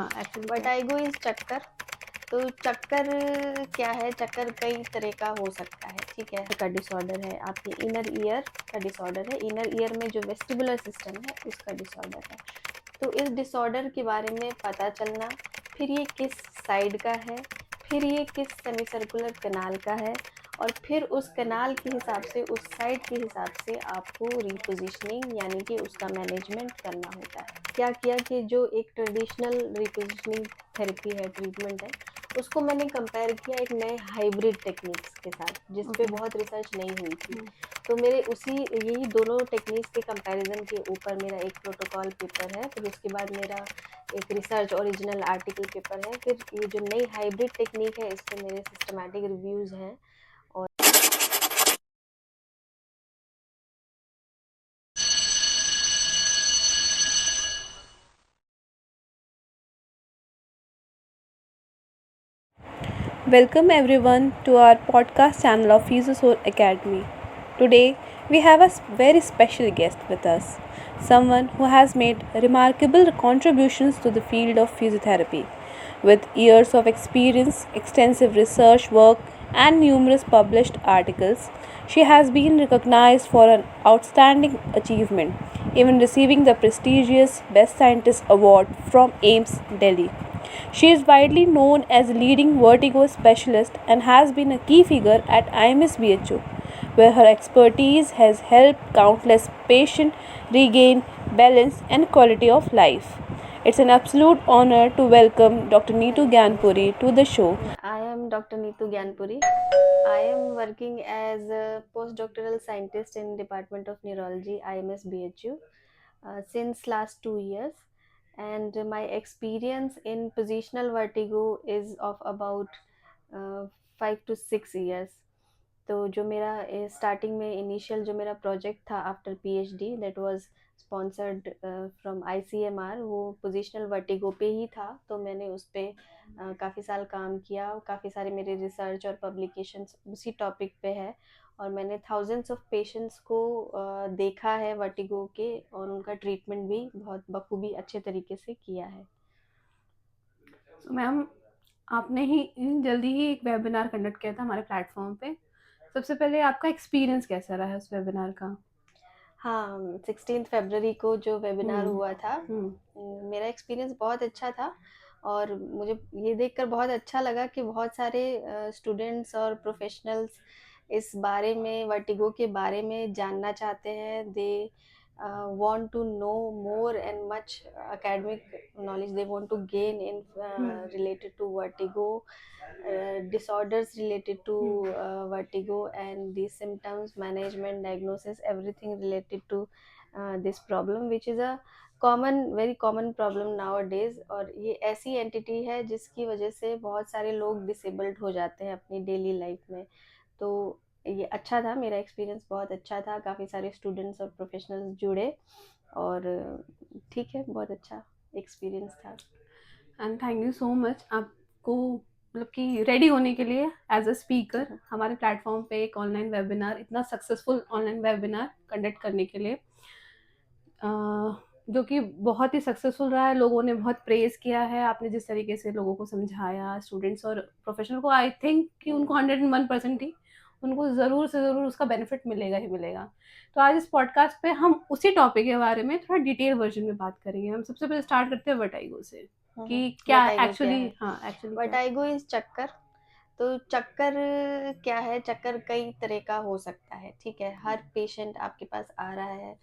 हाँ actually vertigo is चक्कर। तो चक्कर क्या है? चक्कर कई तरह का हो सकता है, ठीक है। का डिसऑर्डर है, आपके इनर ईयर का डिसऑर्डर है, इनर ईयर में जो वेस्टिबुलर सिस्टम है उसका डिसऑर्डर है। तो इस डिसऑर्डर के बारे में पता चलना, फिर ये किस साइड का है, फिर ये किस सेमी सर्कुलर कनाल का है, और फिर उस कनाल के हिसाब से, उस साइड के हिसाब से आपको रिपोजिशनिंग यानी कि उसका मैनेजमेंट करना होता है। क्या किया कि जो एक ट्रेडिशनल रिपोजिशनिंग थेरेपी है, ट्रीटमेंट है, उसको मैंने कंपेयर किया एक नए हाइब्रिड टेक्निक्स के साथ, जिस पे ओके। बहुत रिसर्च नहीं हुई थी। तो मेरे उसी यही दोनों टेक्निक्स के कंपैरिजन के ऊपर मेरा एक प्रोटोकॉल पेपर है, फिर उसके बाद मेरा एक रिसर्च ओरिजिनल आर्टिकल पेपर है, फिर ये जो नई हाइब्रिड टेक्निक है इस पे मेरे सिस्टमैटिक रिव्यूज़ हैं। और Welcome everyone to our podcast channel of PhysioSoul Academy. Today we have a very special guest with us, someone who has made remarkable contributions to the field of physiotherapy. With years of experience, extensive research work, and numerous published articles, she has been recognized for an outstanding achievement, even receiving the prestigious Best Scientist Award from AIMS Delhi. She is widely known as a leading vertigo specialist and has been a key figure at IMS BHO, where her expertise has helped countless patients regain balance and quality of life. It's an absolute honor to welcome Dr. Neetu Gyanpuri to the show. I am Dr. Neetu Gyanpuri. I am working as a postdoctoral scientist in Department of Neurology, IMS BHU, since last 2 years, and my experience in positional vertigo is of about 5 to 6 years. तो जो मेरा starting में initial जो मेरा project था after PhD, that was sponsored from ICMR, वो positional vertigo पे ही था। तो मैंने उस पर काफ़ी साल काम किया, काफ़ी सारे मेरे रिसर्च और पब्लिकेशंस उसी टॉपिक पे है, और मैंने थाउजेंड्स ऑफ पेशेंट्स को देखा है वर्टिगो के, और उनका ट्रीटमेंट भी बहुत बखूबी अच्छे तरीके से किया है। मैम, आपने ही जल्दी ही एक वेबिनार कंडक्ट किया था हमारे प्लेटफॉर्म पे। सबसे पहले आपका एक्सपीरियंस कैसा रहा है उस वेबिनार का? हाँ, 16 फरवरी को जो वेबिनार हम्म। हुआ था, मेरा एक्सपीरियंस बहुत अच्छा था, और मुझे ये देखकर बहुत अच्छा लगा कि बहुत सारे स्टूडेंट्स और प्रोफेशनल्स इस बारे में, वर्टिगो के बारे में जानना चाहते हैं। They want to know more and much academic knowledge they want to gain in related to vertigo, disorders related to vertigo, and the symptoms, management, diagnosis, everything related to this problem, which is a common, very common problem nowadays. और ये ऐसी entity है जिसकी वजह से बहुत सारे लोग डिसेबल्ड हो जाते हैं अपनी डेली लाइफ में। तो ये अच्छा था, मेरा एक्सपीरियंस बहुत अच्छा था, काफ़ी सारे स्टूडेंट्स और प्रोफेशनल्स जुड़े, और ठीक है, बहुत अच्छा एक्सपीरियंस था। And thank you so much आपको मतलब कि रेडी होने के लिए एज अ स्पीकर हमारे प्लेटफॉर्म पे एक ऑनलाइन वेबिनार, इतना सक्सेसफुल ऑनलाइन वेबिनार कंडक्ट करने के लिए, जो कि बहुत ही सक्सेसफुल रहा है। लोगों ने बहुत प्रेज़ किया है, आपने जिस तरीके से लोगों को समझाया, स्टूडेंट्स और प्रोफेशनल को, आई थिंक कि उनको 101% ही उनको ज़रूर से ज़रूर उसका बेनिफिट मिलेगा ही मिलेगा। तो आज इस पॉडकास्ट पे हम उसी टॉपिक के बारे में थोड़ा डिटेल वर्जन में बात करेंगे। हम सबसे पहले स्टार्ट करते हैं वर्टाइगो से कि क्या वर्टाइगो क्या एक्चुअली, है? हाँ एक्चुअली क्या? वर्टाइगो इज चक्कर। तो चक्कर क्या है? चक्कर कई तरह का हो सकता है, ठीक है। हर पेशेंट आपके पास आ रहा है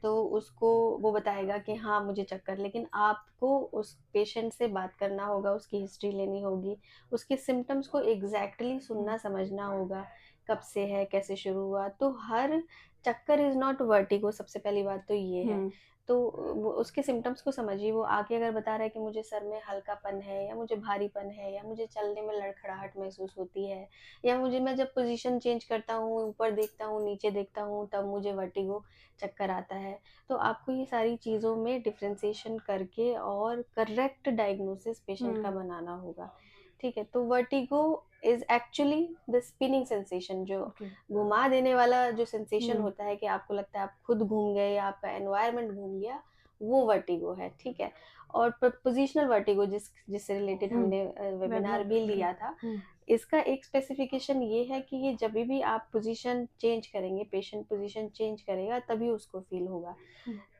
तो उसको वो बताएगा कि हाँ मुझे चक्कर, लेकिन आपको उस पेशेंट से बात करना होगा, उसकी हिस्ट्री लेनी होगी, उसके सिम्टम्स को एग्जैक्टली सुनना समझना होगा, कब से है, कैसे शुरू हुआ। तो हर चक्कर इज नॉट वर्टिगो, सबसे पहली बात तो ये है। तो वो उसके सिम्टम्स को समझिए। वो आके अगर बता रहा है कि मुझे सर में हल्कापन है, या मुझे भारीपन है, या मुझे चलने में लड़खड़ाहट महसूस होती है, या मुझे, मैं जब पोजीशन चेंज करता हूँ, ऊपर देखता हूँ, नीचे देखता हूँ, तब मुझे वर्टिगो चक्कर आता है। तो आपको ये सारी चीज़ों में डिफ्रेंसिएशन करके और करेक्ट डायग्नोसिस पेशेंट का बनाना होगा, ठीक है। तो vertigo is actually the spinning sensation, जो घुमा देने वाला जो सेंसेशन होता है कि आपको लगता है आप खुद घूम गए या आपका एनवायरनमेंट घूम गया, वो वर्टिगो है, ठीक है। और पोजिशनल वर्टिगो जिससे रिलेटेड हमने वेबिनार भी लिया था, इसका एक स्पेसिफिकेशन ये है कि ये जब भी आप पोजीशन चेंज करेंगे, पेशेंट पोजीशन चेंज करेगा तभी उसको फील होगा,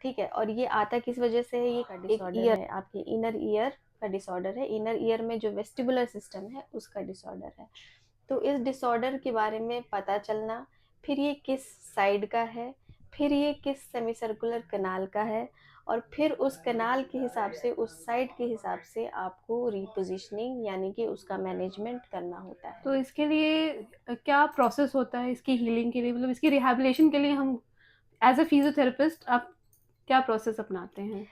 ठीक है। और ये आता किस वजह से है, ये का डिसऑर्डर है, आपके इनर ईयर का डिसऑर्डर है, इनर ईयर में जो वेस्टिबुलर सिस्टम है उसका डिसऑर्डर है। तो इस डिसऑर्डर के बारे में पता चलना, फिर ये किस साइड का है, फिर ये किस सेमी सर्कुलर कनाल का है, और फिर उस कनाल के हिसाब से, उस साइड के हिसाब से आपको रिपोजिशनिंग यानी कि उसका मैनेजमेंट करना होता है। तो इसके लिए क्या प्रोसेस होता है इसकी हीलिंग के लिए, मतलब इसकी रिहैबिलिटेशन के लिए हम एज अ फिजियोथेरेपिस्ट आप क्या प्रोसेस अपनाते हैं?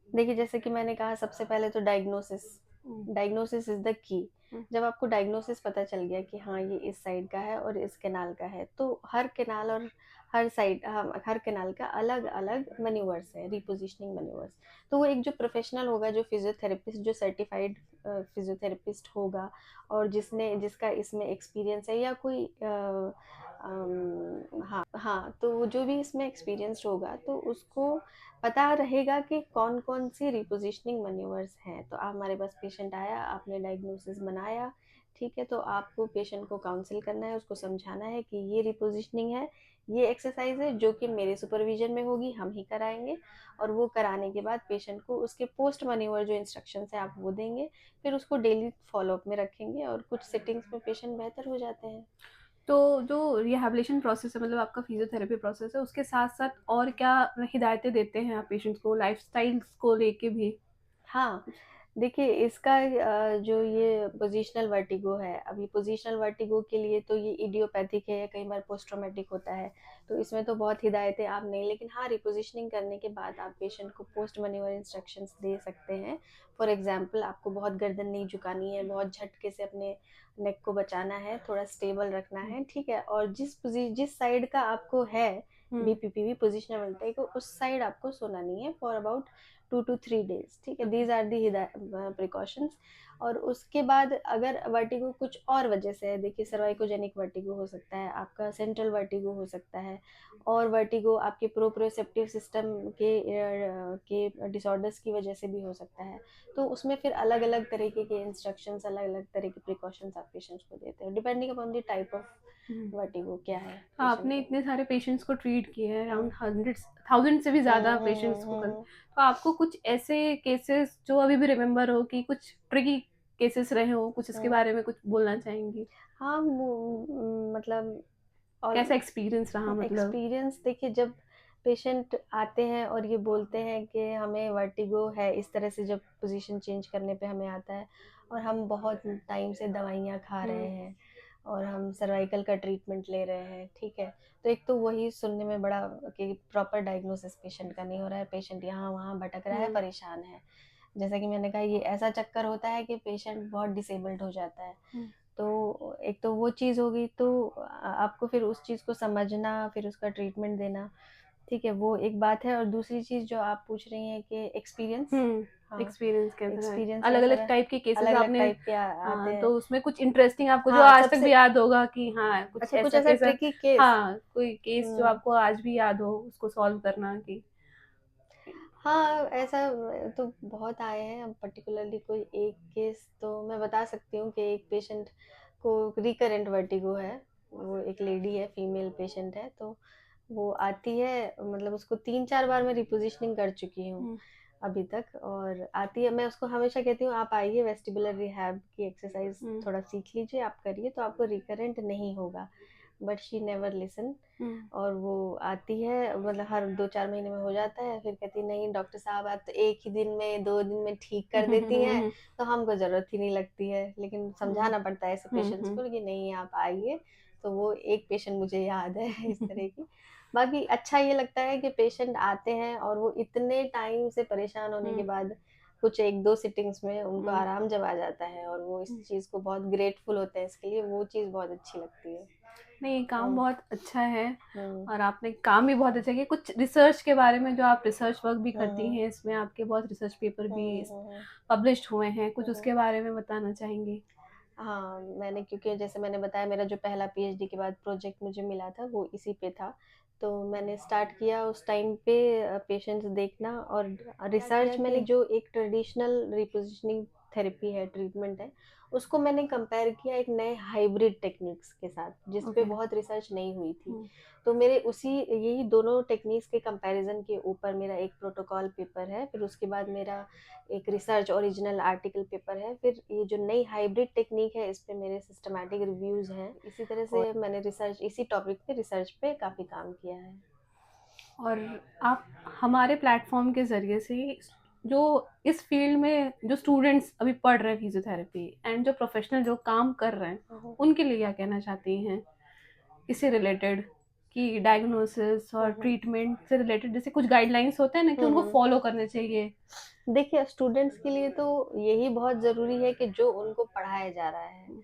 देखिए, जैसे कि मैंने कहा, सबसे पहले तो diagnosis, diagnosis is the key. जब आपको डायग्नोसिस पता चल गया कि हाँ ये इस साइड का है और इस कैनाल का है, तो हर कैनाल और हर साइड, हर कैनाल का अलग अलग मैन्यूवर्स है, रिपोजिशनिंग मैन्यूवर्स। तो वो एक जो प्रोफेशनल होगा, जो फिजियोथेरेपिस्ट, जो सर्टिफाइड फिजियोथेरेपिस्ट होगा, और जिसका इसमें एक्सपीरियंस है, या कोई हाँ हाँ, तो वो जो भी इसमें एक्सपीरियंस्ड होगा, तो उसको पता रहेगा कि कौन कौन सी रिपोजिशनिंग मैन्यूवर्स हैं। तो आप, हमारे पास पेशेंट आया, आपने डायग्नोसिस बनाया, ठीक है, तो आपको पेशेंट को काउंसिल करना है, उसको समझाना है कि ये रिपोजिशनिंग है, ये एक्सरसाइज है जो कि मेरे सुपरविजन में होगी, हम ही कराएंगे। और वो कराने के बाद पेशेंट को उसके पोस्ट मैन्यूवर जो इंस्ट्रक्शंस है आप वो देंगे, फिर उसको डेली फॉलोअप में रखेंगे, और कुछ सिटिंग्स में पेशेंट बेहतर हो जाते हैं। तो जो रिहैबिलिटेशन प्रोसेस है, मतलब आपका फिजियोथेरेपी प्रोसेस है, उसके साथ साथ और क्या हिदायतें देते हैं आप पेशेंट्स को लाइफस्टाइल्स को लेके भी? हाँ, देखिए, इसका जो ये पोजिशनल वर्टिगो है, अभी पोजिशनल वर्टिगो के लिए तो ये इडियोपैथिक है, कई बार पोस्ट ट्रॉमेटिक होता है, तो इसमें तो बहुत हिदायतें आप नहीं, लेकिन हाँ, रिपोजिशनिंग करने के बाद आप पेशेंट को पोस्ट मैन्यूवर इंस्ट्रक्शंस दे सकते हैं। फॉर एग्जांपल, आपको बहुत गर्दन नहीं झुकानी है, बहुत झटके से अपने नेक को बचाना है, थोड़ा स्टेबल रखना है, ठीक है। और जिस साइड का आपको है बीपीपी पोजिशनल वर्टिगो, उस साइड आपको सोना नहीं है फॉर अबाउट 2 to 3 days, ठीक है। These are the precautions. और उसके बाद अगर वर्टिगो कुछ और वजह से है, देखिए, सर्वाइकोजेनिक वर्टिगो हो सकता है, आपका सेंट्रल वर्टिगो हो सकता है, और वर्टिगो आपके प्रोप्रियोसेप्टिव सिस्टम के डिसऑर्डर्स की वजह से भी हो सकता है। तो उसमें फिर अलग अलग तरीके के इंस्ट्रक्शंस, अलग अलग तरह के प्रिकॉशंस आप पेशेंट्स को देते हैं, depending upon the type of vertigo क्या है पेशेंट आपने को। इतने सारे पेशेंट्स को ट्रीट किए हैं, अराउंड हंड्रेड्स थाउजेंड से भी ज़्यादा पेशेंट्स को कर, तो आपको कुछ ऐसे केसेस जो अभी भी रिमेम्बर हो कि कुछ ट्रिकी केसेस रहे हो, कुछ इसके बारे में कुछ बोलना चाहेंगी? हाँ, मतलब, और कैसा एक्सपीरियंस रहा मतलब? एक्सपीरियंस, देखिए, जब पेशेंट आते हैं और ये बोलते हैं कि हमें वर्टिगो है, इस तरह से जब पोजीशन चेंज करने पे हमें आता है, और हम बहुत टाइम से दवाइयाँ खा रहे हैं, और हम सर्वाइकल का ट्रीटमेंट ले रहे हैं, ठीक है। तो एक तो वही सुनने में बड़ा कि प्रॉपर डायग्नोसिस पेशेंट का नहीं हो रहा है, पेशेंट यहाँ वहाँ भटक रहा है, परेशान है। जैसा कि मैंने कहा, ये ऐसा चक्कर होता है कि पेशेंट बहुत डिसेबल्ड हो जाता है। तो एक तो वो चीज़ हो गई, तो आपको फिर उस चीज़ को समझना, फिर उसका ट्रीटमेंट देना, ठीक है, वो एक बात है। और दूसरी चीज़ जो आप पूछ रही हैं कि एक्सपीरियंस, हाँ, एक्सपीरियंस कैसा रहा? एक्सपीरियंस अलग कैसा अलग रहा, टाइप के केसेस अलग अलग आपने, टाइप के आते हाँ, हैं। तो उसमें कुछ इंटरेस्टिंग आपको जो हाँ, आज तक सबसे भी याद होगा कि हाँ कुछ अच्छा, कुछ ऐसा ऐसा केस है? Tricky case. हाँ, कोई केस जो आपको आज भी याद हो उसको सॉल्व करना की? हाँ, ऐसा तो बहुत आए हैं। अब पर्टिकुलरली कोई एक केस तो मैं बता सकती हूँ कि एक पेशेंट को रिकरेंट वर्टिगो है, वो एक लेडी है, फीमेल पेशेंट है। तो वो आती है, मतलब उसको 3-4 बार मैं रिपोजिशनिंग कर चुकी हूँ अभी तक, और आती है, मैं उसको हमेशा कहती हूँ आप आइए, वेस्टिबुलर रिहैब की एक्सरसाइज थोड़ा सीख लीजिए, आप करिए तो आपको रिकरेंट नहीं होगा। But she never listen. और वो आती है, मतलब हर 2-4 महीने में हो जाता है, फिर कहती नहीं डॉक्टर साहब, आप तो एक ही दिन में, 2 दिन में ठीक कर देती हैं, तो हमको ज़रूरत ही नहीं लगती है। लेकिन समझाना पड़ता है ऐसे पेशेंट्स को कि नहीं, आप आइए। तो वो एक पेशेंट मुझे याद है इस तरह की। बाकी अच्छा ये लगता है कि पेशेंट आते हैं और वो इतने टाइम से परेशान होने के बाद कुछ 1-2 सिटिंग्स में उनको आराम जब आ जाता है, और वो इस चीज़ को बहुत ग्रेटफुल होते हैं इसके लिए, वो चीज़ बहुत अच्छी लगती है। नहीं, काम बहुत अच्छा है, हम्म, और आपने काम भी बहुत अच्छा किया। कुछ रिसर्च के बारे में, जो आप रिसर्च वर्क भी करती हम्म, हैं, इसमें आपके बहुत रिसर्च पेपर भी हम्म, पब्लिश्ड हुए हैं, कुछ उसके बारे में बताना चाहेंगी? हाँ, मैंने, क्योंकि जैसे मैंने बताया, मेरा जो पहला पीएचडी के बाद प्रोजेक्ट मुझे मिला था वो इसी पे था। तो मैंने स्टार्ट किया उस टाइम पे पेशेंट्स देखना, और किया रिसर्च मैंने कि जो एक ट्रेडिशनल रिपोजिशनिंग थेरेपी है, ट्रीटमेंट है, उसको मैंने कंपेयर किया एक नए हाइब्रिड टेक्निक्स के साथ, जिस पे ओके। बहुत रिसर्च नहीं हुई थी। तो मेरे उसी यही दोनों टेक्निक्स के कंपैरिजन के ऊपर मेरा एक प्रोटोकॉल पेपर है, फिर उसके बाद मेरा एक रिसर्च ओरिजिनल आर्टिकल पेपर है, फिर ये जो नई हाइब्रिड टेक्निक है इस पे मेरे सिस्टमैटिक रिव्यूज़ हैं। इसी तरह से मैंने रिसर्च इसी टॉपिक पे रिसर्च पे काफ़ी काम किया है। और आप हमारे प्लेटफॉर्म के ज़रिए से जो इस फील्ड में जो स्टूडेंट्स अभी पढ़ रहे हैं फिजियोथेरेपी एंड जो प्रोफेशनल जो काम कर रहे हैं उनके लिए क्या कहना चाहती हैं इससे रिलेटेड, कि डायग्नोसिस और ट्रीटमेंट से रिलेटेड जैसे कुछ गाइडलाइंस होते हैं ना कि उनको फॉलो करने चाहिए। देखिए, स्टूडेंट्स के लिए तो यही बहुत ज़रूरी है कि जो उनको पढ़ाया जा रहा है,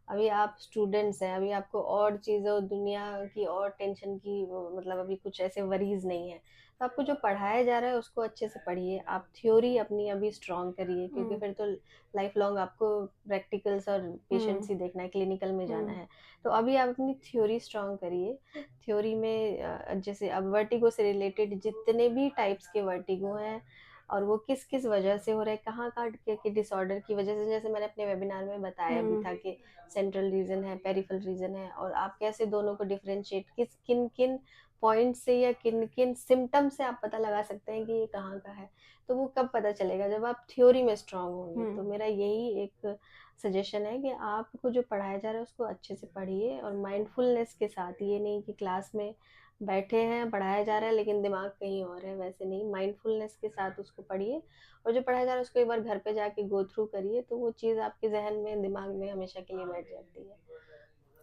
अभी आप स्टूडेंट्स हैं, अभी आपको और चीज़ों दुनिया की और टेंशन की मतलब अभी कुछ ऐसे वरीज नहीं है, तो आपको जो पढ़ाया जा रहा है उसको अच्छे से पढ़िए। आप थ्योरी अपनी अभी स्ट्रॉन्ग करिए, क्योंकि फिर तो लाइफ लॉन्ग आपको प्रैक्टिकल्स और पेशेंट्स ही देखना है, क्लिनिकल में जाना है। तो अभी आप अपनी थ्योरी स्ट्रॉन्ग करिए। थ्योरी में जैसे अब वर्टिगो से रिलेटेड जितने भी टाइप्स के वर्टिगो हैं, और वो किस किस वजह से हो रहा है, कहाँ कहाँ के डिसऑर्डर की वजह से, जैसे मैंने अपने वेबिनार में बताया भी था कि सेंट्रल रीजन है, पेरिफेरल रीजन है, और आप कैसे दोनों को डिफरेंशिएट किन किन पॉइंट से या किन किन सिम्टम से आप पता लगा सकते हैं कि ये कहाँ का है। तो वो कब पता चलेगा, जब आप थ्योरी में स्ट्रांग होंगे। तो मेरा यही एक सजेशन है कि आपको जो पढ़ाया जा रहा है उसको अच्छे से पढ़िए, और माइंडफुलनेस के साथ। ये नहीं कि क्लास में बैठे हैं, पढ़ाया जा रहा है लेकिन दिमाग कहीं और है, वैसे नहीं, माइंडफुलनेस के साथ उसको पढ़िए, और जो पढ़ाया जा रहा है उसको एक बार घर पे जाके गो थ्रू करिए, तो वो चीज़ आपके जहन में, दिमाग में हमेशा के लिए बैठ जाती है।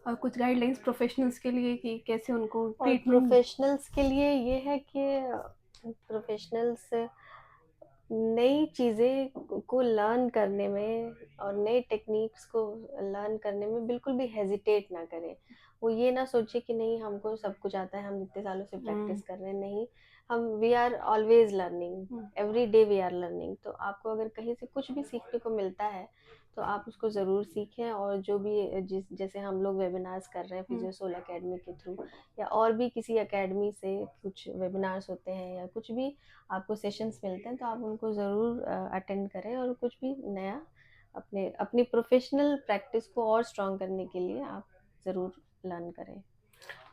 और कुछ गाइडलाइंस प्रोफेशनल्स के लिए कि कैसे उनको और ट्रीटमेंट। प्रोफेशनल्स के लिए ये है कि प्रोफेशनल्स नई चीज़ें को लर्न करने में और नए टेक्निक्स को लर्न करने में बिल्कुल भी हेजिटेट ना करें। वो ये ना सोचे कि नहीं हमको सब कुछ आता है, हम इतने सालों से प्रैक्टिस कर रहे हैं। नहीं, हम we are always learning, every day we are learning. तो आपको अगर कहीं से कुछ भी सीखने को मिलता है तो आप उसको ज़रूर सीखें। और जो भी जैसे हम लोग वेबिनार्स कर रहे हैं फिजियोसोल एकेडमी के थ्रू, या और भी किसी एकेडमी से कुछ वेबिनार्स होते हैं या कुछ भी आपको सेशंस मिलते हैं, तो आप उनको ज़रूर अटेंड करें, और कुछ भी नया अपने अपनी प्रोफेशनल प्रैक्टिस को और स्ट्रॉन्ग करने के लिए आप ज़रूर लर्न करें।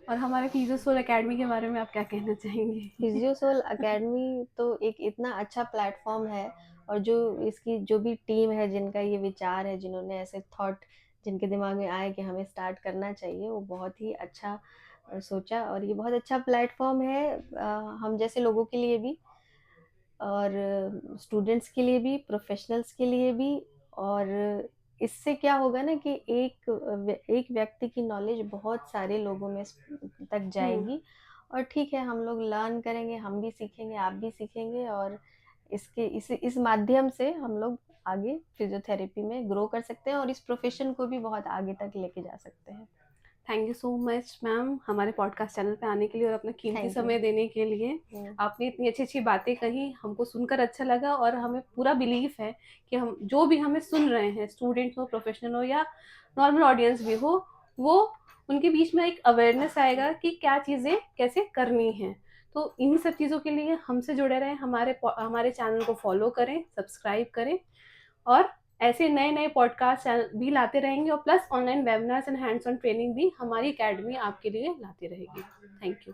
और हमारे फिजियोसोल एकेडमी के बारे में आप क्या कहना चाहेंगे? फिजियोसोल एकेडमी तो एक इतना अच्छा प्लेटफॉर्म है, और जो इसकी जो भी टीम है, जिनका ये विचार है, जिन्होंने ऐसे थॉट जिनके दिमाग में आए कि हमें स्टार्ट करना चाहिए, वो बहुत ही अच्छा सोचा। और ये बहुत अच्छा प्लेटफॉर्म है हम जैसे लोगों के लिए भी, और स्टूडेंट्स के लिए भी, प्रोफेशनल्स के लिए भी। और इससे क्या होगा ना कि एक व्यक्ति की नॉलेज बहुत सारे लोगों में तक जाएगी। और ठीक है, हम लोग लर्न करेंगे, हम भी सीखेंगे, आप भी सीखेंगे, और इस माध्यम से हम लोग आगे फिजियोथेरेपी में ग्रो कर सकते हैं, और इस प्रोफेशन को भी बहुत आगे तक लेके जा सकते हैं। Thank you so much ma'am हमारे पॉडकास्ट चैनल पे आने के लिए और अपना कीमती थैंक यू। समय देने के लिए। आपने इतनी अच्छी अच्छी बातें कही, हमको सुनकर अच्छा लगा, और हमें पूरा बिलीफ है कि हम जो भी हमें सुन रहे हैं, स्टूडेंट्स हो, प्रोफेशनल हो, या नॉर्मल ऑडियंस भी हो, वो उनके बीच में एक अवेयरनेस आएगा कि क्या चीज़ें कैसे करनी हैं। तो इन सब चीज़ों के लिए हमसे जुड़े रहें, हमारे चैनल को फॉलो करें, सब्सक्राइब करें, और ऐसे नए नए पॉडकास्ट भी लाते रहेंगे, और plus online webinars and hands on training भी हमारी एकेडमी आपके लिए लाती रहेगी। Thank you.